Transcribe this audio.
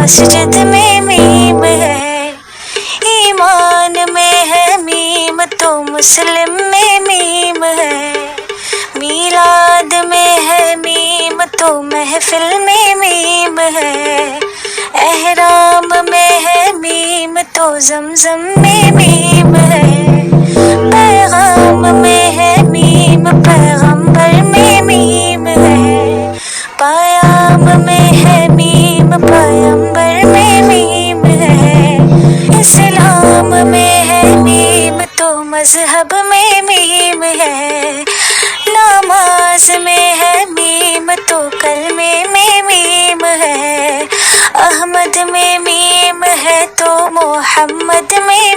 مسجد میں میم ہے، ایمان میں ہے میم تو مسلم میں میم ہے، میلاد میں ہے میم تو محفل میں میم ہے، احرام میں ہے میم تو زمزم میں میم ہے، پیغام میں ہے میم پیغمبر میں میم ہے، پیام میں ہے میم پیغمبر میں میم ہے، اسلام میں ہے میم تو مذہب میں میم ہے، نماز میں ہے میم تو کلمے میں میم ہے، احمد میں میم ہے تو محمد میں